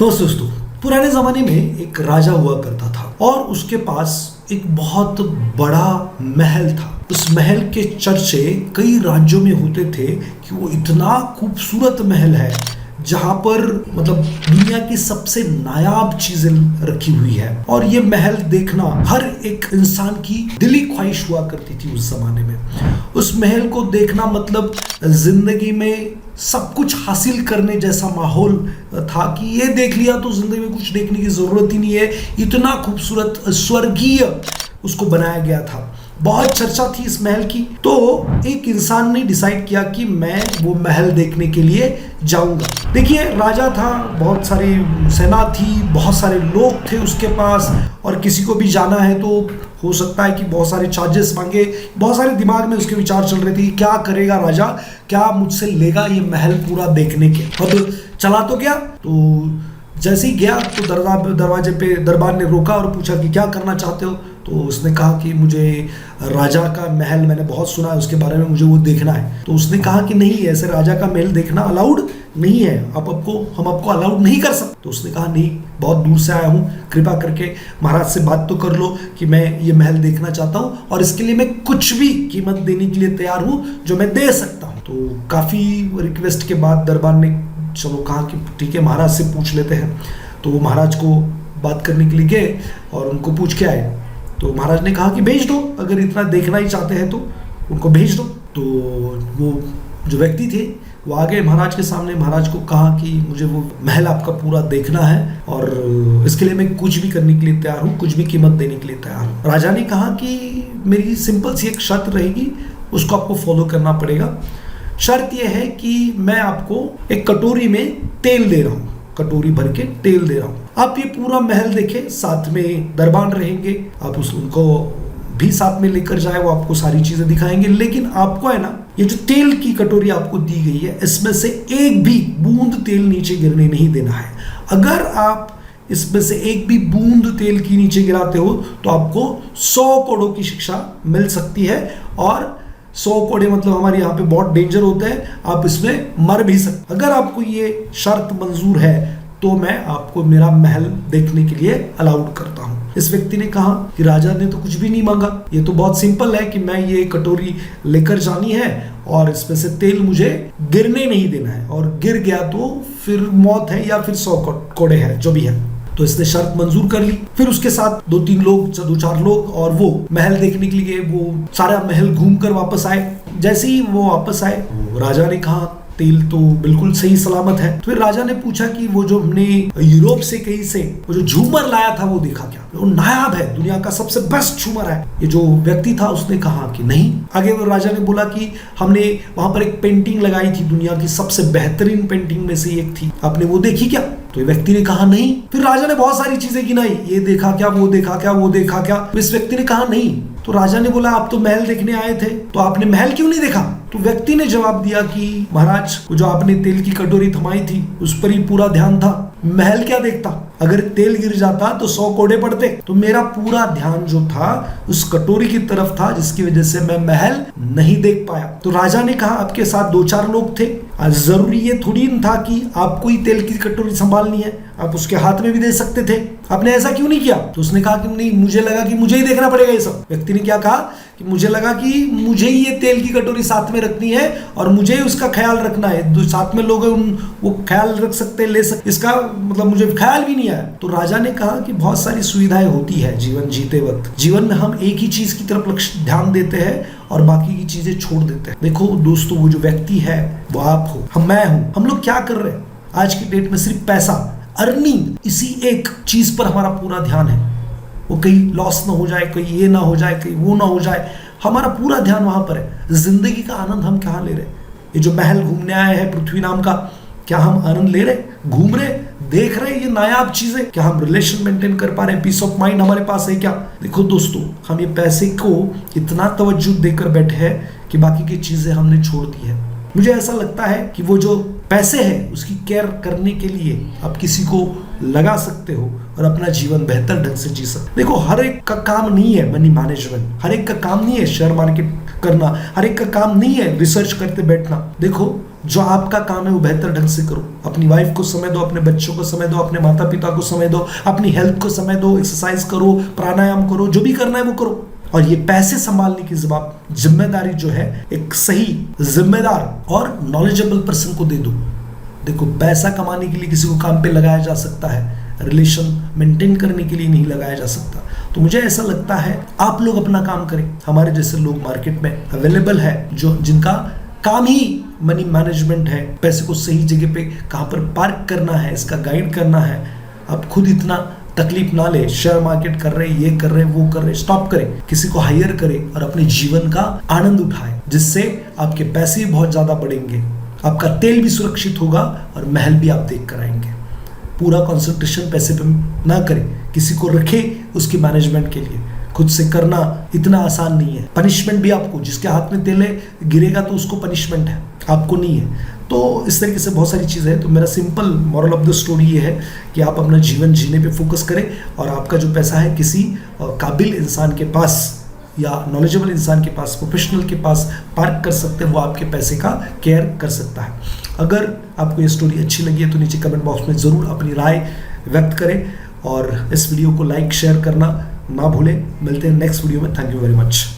दोस्तों, पुराने जमाने में एक राजा हुआ करता था और उसके पास एक बहुत बड़ा महल था। उस महल के चर्चे कई राज्यों में होते थे कि वो इतना खूबसूरत महल है जहां पर मतलब दुनिया की सबसे नायाब चीजें रखी हुई है। और ये महल देखना हर एक इंसान की दिली ख्वाहिश हुआ करती थी उस जमाने में। उस महल को देखना मतलब जिंदगी में सब कुछ हासिल करने जैसा माहौल था कि ये देख लिया तो जिंदगी में कुछ देखने की जरूरत ही नहीं है। इतना खूबसूरत स्वर्गीय उसको बनाया गया था। बहुत चर्चा थी इस महल की। तो एक इंसान ने डिसाइड किया कि मैं वो महल देखने के लिए जाऊंगा। देखिए, राजा था, बहुत सारी सेना थी, बहुत सारे लोग थे उसके पास, और किसी को भी जाना है तो हो सकता है कि बहुत सारे चार्जेस मांगे। बहुत सारे दिमाग में उसके विचार चल रहे थे कि क्या करेगा राजा, क्या मुझसे लेगा ये महल पूरा देखने के। अब चला तो गया, तो जैसे ही गया तो दरवाजे पे दरबार ने रोका और पूछा कि क्या करना चाहते हो। तो उसने कहा कि मुझे राजा का महल मैंने बहुत सुना है उसके बारे में, मुझे वो देखना है। तो उसने कहा कि नहीं, ऐसे राजा का महल देखना अलाउड नहीं है, हम आपको अलाउड नहीं कर सकते। तो उसने कहा नहीं, बहुत दूर से आया हूँ, कृपा करके महाराज से बात तो कर लो कि मैं ये महल देखना चाहता हूँ और इसके लिए मैं कुछ भी कीमत देने के लिए तैयार हूँ जो मैं दे सकता हूँ। तो काफ़ी रिक्वेस्ट के बाद दरबार ने चलो कहा कि ठीक है, महाराज से पूछ लेते हैं। तो वो महाराज को बात करने के लिए गए और उनको पूछ के आए। तो महाराज ने कहा कि भेज दो, अगर इतना देखना ही चाहते हैं तो उनको भेज दो। तो वो जो व्यक्ति थे वो आ गए महाराज के सामने। महाराज को कहा कि मुझे वो महल आपका पूरा देखना है और इसके लिए मैं कुछ भी करने के लिए तैयार हूँ, कुछ भी कीमत देने के लिए तैयार हूँ। राजा ने कहा कि मेरी सिंपल सी एक शर्त रहेगी, उसको आपको फॉलो करना पड़ेगा। शर्त यह है कि मैं आपको एक कटोरी में तेल दे रहा हूँ, कटोरी भर के तेल दे रहा हूँ। आप ये पूरा महल देखें, साथ में दरबान रहेंगे, आप उनको भी साथ में लेकर जाए, वो आपको सारी चीजें दिखाएंगे। लेकिन आपको है ना, ये जो तेल की कटोरी आपको दी गई है, इसमें से एक भी बूंद तेल नीचे गिरने नहीं देना है। अगर आप इसमें से एक भी बूंद तेल की नीचे गिराते हो तो आपको 100 कोड़ों की शिक्षा मिल सकती है। और 100 कोड़े मतलब हमारे यहाँ पे बहुत डेंजर होता है, आप इसमें मर भी सकते। अगर आपको ये शर्त मंजूर है तो मैं आपको मेरा महल देखने के लिए अलाउड करता हूँ। इस व्यक्ति ने कहा कि राजा ने तो कुछ भी नहीं मांगा, ये तो बहुत सिंपल है कि मैं ये कटोरी लेकर जानी है और इसमें से तेल मुझे गिरने नहीं देना है, और गिर गया तो फिर मौत है या फिर 100 कोड़े है, जो भी है। तो इसने शर्त मंजूर कर ली। फिर उसके साथ 2-4 लोग और वो महल देखने के लिए वो सारा महल घूम कर वापस आए। जैसे ही वो वापस आए, राजा ने कहा तेल तो बिल्कुल सही सलामत है। तो फिर राजा ने पूछा कि वो जो हमने यूरोप से कहीं से वो जो झूमर लाया था वो देखा क्या, वो नायाब है, दुनिया का सबसे बेस्ट झूमर है। ये जो व्यक्ति था उसने कहा कि नहीं। आगे वो राजा ने बोला कि हमने वहां पर एक पेंटिंग लगाई थी, दुनिया की सबसे बेहतरीन पेंटिंग में से एक थी, आपने वो देखी क्या। तो व्यक्ति ने कहा नहीं। फिर राजा ने बहुत सारी चीजें गिनाई, ये देखा क्या, वो देखा क्या, वो देखा क्या। तो इस व्यक्ति ने कहा नहीं। तो राजा ने बोला आप तो महल देखने आए थे, तो आपने महल क्यों नहीं देखा। तो व्यक्ति ने जवाब दिया कि महाराज, जो आपने तेल की कटोरी थमाई थी उस पर ही पूरा ध्यान था, महल क्या देखता, अगर तेल गिर जाता तो 100 कोड़े पड़ते। तो मेरा पूरा ध्यान जो था उस कटोरी की तरफ था, जिसकी वजह से मैं महल नहीं देख पाया। तो राजा ने कहा आपके साथ 2-4 लोग थे, जरूरी ये थोड़ी न था कि आपको ही तेल की कटोरी संभालनी है, आप उसके हाथ में भी दे सकते थे, आपने ऐसा क्यों नहीं किया। तो उसने कहा कि नहीं, मुझे लगा कि मुझे ही देखना पड़ेगा ये सब। व्यक्ति ने क्या कहा कि मुझे लगा कि मुझे ही ये तेल की कटोरी साथ में रखनी है और मुझे ही उसका ख्याल रखना है। जो साथ में लोग हैं वो ख्याल रख सकते, ले सकते, इसका मतलब मुझे ख्याल भी नहीं आया। तो राजा ने कहा कि बहुत सारी सुविधाएं होती है जीवन जीते वक्त, जीवन में हम एक ही चीज की तरफ लक्ष्य ध्यान देते हैं और बाकी की चीजें छोड़ देते हैं। देखो दोस्तों, वो जो व्यक्ति है वो आप हो, मैं हूं। हम लोग क्या कर रहे हैं आज की डेट में, सिर्फ पैसा, अर्निंग, इसी एक चीज पर हमारा पूरा ध्यान है। वो कहीं लॉस ना हो जाए, कहीं ये ना हो जाए, कहीं वो ना हो जाए, हमारा पूरा ध्यान वहां पर है। जिंदगी का आनंद हम कहाँ ले रहे हैं। ये जो महल घूमने आए हैं पृथ्वी नाम का, क्या हम आनंद ले रहे, घूम रहे, देख रहे ये नायाब चीजें, क्या हम रिलेशन मेंटेन कर पा रहे हैं, पीस ऑफ माइंड हमारे पास है क्या। देखो दोस्तों, हम ये पैसे को इतना तवज्जो देकर बैठे हैं कि बाकी की चीजें हमने छोड़ दी है। मुझे ऐसा लगता है कि वो जो पैसे है उसकी केयर करने के लिए आप किसी को लगा सकते हो और अपना जीवन बेहतर ढंग से जी सकते। देखो, हर एक का काम नहीं है मनी मैनेजमेंट, हर एक का काम नहीं है शेयर मार्केट करना, हर एक का काम नहीं है रिसर्च करते बैठना। देखो, जो आपका काम है वो बेहतर ढंग से करो। अपनी वाइफ को समय दो, अपने बच्चों को समय दो, अपने माता पिता को समय दो, अपनी हेल्थ को समय दो, एक्सरसाइज करो, प्राणायाम करो, जो भी करना है वो करो। और ये पैसे संभालने की जिम्मेदारी जो है एक सही जिम्मेदार और नॉलेजेबल पर्सन को दे दो। देखो, पैसा कमाने के लिए किसी को काम पे लगाया जा सकता है, रिलेशन मेंटेन करने के लिए नहीं लगाया जा सकता। तो मुझे ऐसा लगता है आप लोग अपना काम करें। हमारे जैसे लोग मार्केट में अवेलेबल है जो जिनका काम ही मनी मैनेजमेंट है, पैसे को सही जगह पे कहाँ पर पार्क करना है इसका गाइड करना है। आप खुद इतना तकलीफ ना ले, शेयर मार्केट कर रहे, ये कर रहे, वो कर रहे, स्टॉप करें, किसी को हायर करें और अपने जीवन का आनंद उठाएं, जिससे आपके पैसे भी बहुत ज्यादा बढ़ेंगे, आपका तेल भी सुरक्षित होगा और महल भी आप देख कर आएंगे। पूरा कंसंट्रेशन पैसे पे ना करें, किसी को रखे उसकी मैनेजमेंट के लिए। खुद से करना इतना आसान नहीं है। पनिशमेंट भी आपको, जिसके हाथ में तेल है गिरेगा तो उसको पनिशमेंट है, आपको नहीं है। तो इस तरीके से बहुत सारी चीज़ें हैं। तो मेरा simple moral of the story ये है कि आप अपना जीवन जीने पे फोकस करें और आपका जो पैसा है किसी काबिल इंसान के पास या नॉलेजेबल इंसान के पास, प्रोफेशनल के पास पार्क कर सकते हैं, वो आपके पैसे का केयर कर सकता है। अगर आपको ये स्टोरी अच्छी लगी है तो नीचे कमेंट बॉक्स में ज़रूर अपनी राय व्यक्त करें और इस वीडियो को लाइक शेयर करना ना भूलें। मिलते हैं नेक्स्ट वीडियो में। Thank you very much.